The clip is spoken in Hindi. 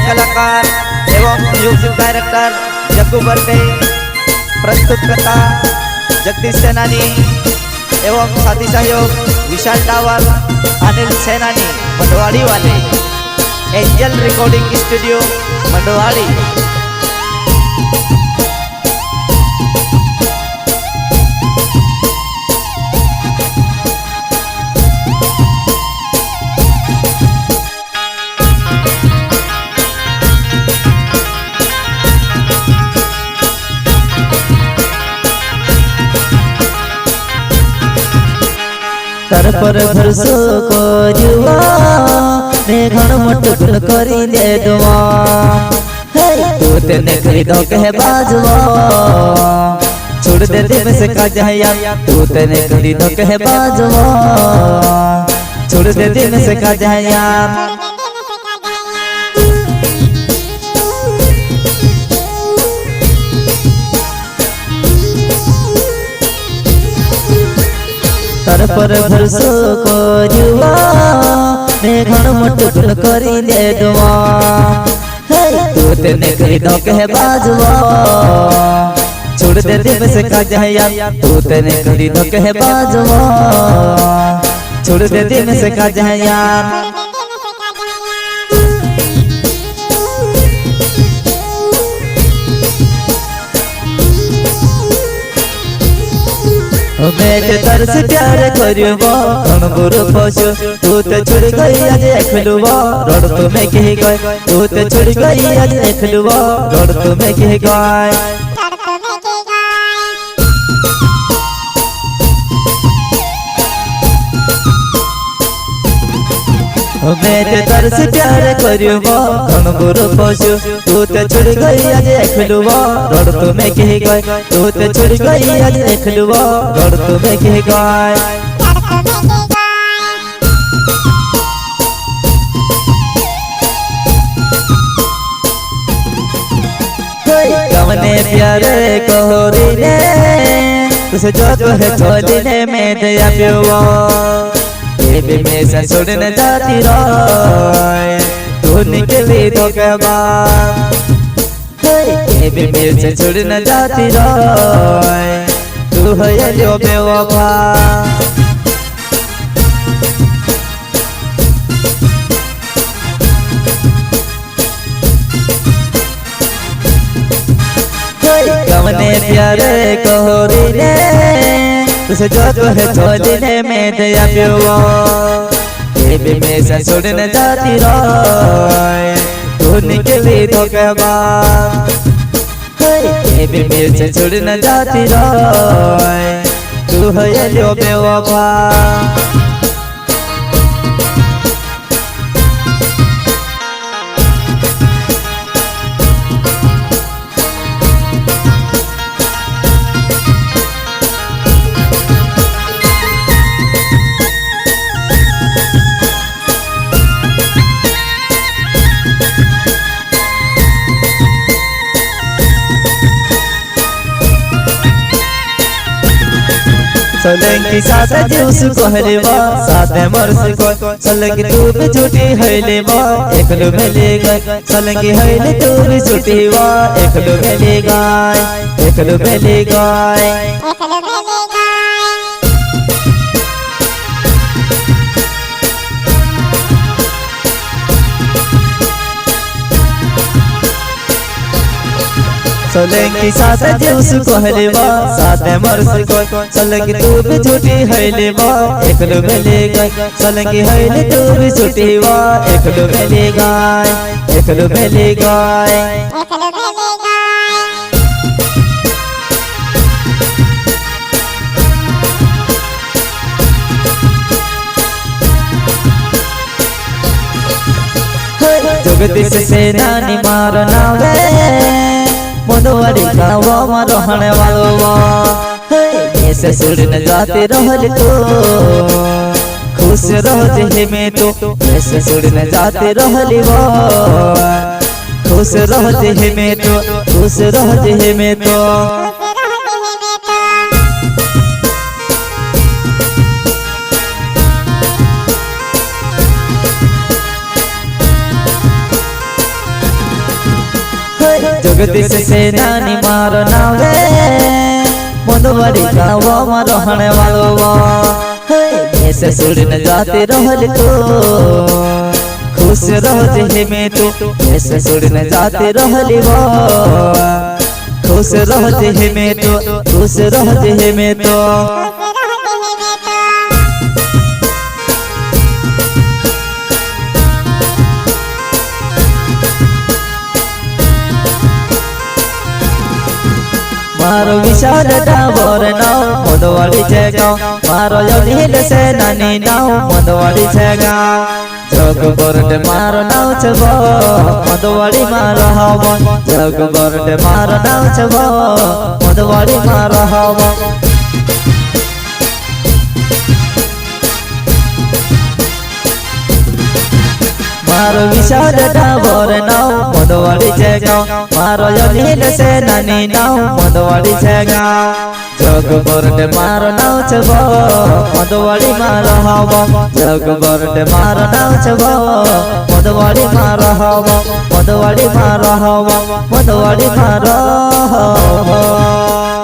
कलाकार एवं म्यूजिक डायरेक्टर जग्गू बरटे, प्रस्तुतकर्ता जगदीश सेनानी एवं साथी सहयोग विशाल टावर, अनिल सेनानी मंडवाड़ी वाले, एंजल रिकॉर्डिंग स्टूडियो मंडवाड़ी। तर पर भरसो करवा ने घण मट गुण करी दे दुआ, तू तेने खरीदो कहे बाजवा छोड़ दे दे में से का जाया, तू तेने खरीदो कहे बाजवा छोड़ दे दे में से का जाया। तर पर भरसो करवा ने घण मट गुण करी दे दुआ, तू तेने खरीदो कहे बाजवा छोड़ दे दे में से का जाया, तू तेने खरीदो कहे बाजवा छोड़ दे दे में से का जाया। मैं तरस प्यार करवा गुरु पशु, तू तो छुड़ गई आज देखलुआ रोड तो मैं कह गए, तू तो छुड़ गई आज देखलुआ रोड तो मैं कह गए। मैं तरस प्यार करवा गुरु पशु, तू तो छुड़ गई आज देखलुआ रोड तो मैं कह गए, तू तो छुड़ गई आज देखलुआ रोड तो मैं कह गए। कवने प्यारे कोरी ने तुझे जो है छोड़ने में दया प्युआ, बेबी में से छोड़ने जाती रोए तू निकली तो कहवा, बेबी में से छोड़ने जाती रोए तू है जो बेवफा। कवने प्यारे कोरी ने तुझे जो है छोड़ने में दया प्युआ, बेबी में से छोड़ने जाती रोए तू निकली तो कहवा, बेबी में से छोड़ने जाती रोए तू है जो बेवफा। सोलंकी साथ जूस कहलेवा साथ मरस को सोलंकी तू भी झूठी हैलेवा एकलो मिले गए, सोलंकी हैले तू भी झूठी वा एकलो मिले गए, एकलो मिले गए। सोलंकी साथ जूस कहलेवा साथ मरस को सोलंकी तू भी झूठी हैलेवा एकलो मिले गए, सोलंकी हैले तू भी झूठी वा एकलो मिले गए, एकलो मिले गए। जगदीश सेनानी मारो नावे मनवाड़ी गाँव में रहने वालो, ऐसे सुड़ने जाते रहल तो खुश रहते में तो ऐसे सुड़ने जाते रहली वो खुश रहते में तो खुश रहते में तो। जगदीश सेनानी मारो नाम रे मंदवाड़ी गाँव में रहने वालो ऐसे सुड़ने जाते रहल तो खुश रह जे में तो ऐसे सुड़ने जाते रहली वो खुश रह जे में तो खुश रह जे में तो मारो विशाल डाबर नाव मंदवाड़ी जगाव मारो अनिल सेनानी नाव मंदवाड़ी जगाव जग बरडे मारो नाव छबो मंदवाड़ी मारो हवा जग बरडे मारो नाव छबो मंदवाड़ी मारो हवा मारो विशाल डाबर नाव मंदवाड़ी जगाव मारो अनिल सेनानी नाव मंदवाड़ी जगाव जग बरडे मारो नाव छबो मंदवाड़ी मारो हवा जग बरडे मारो नाव छबो मंदवाड़ी मारो हवा मंदवाड़ी मारो हवा मंदवाड़ी मारो हवा।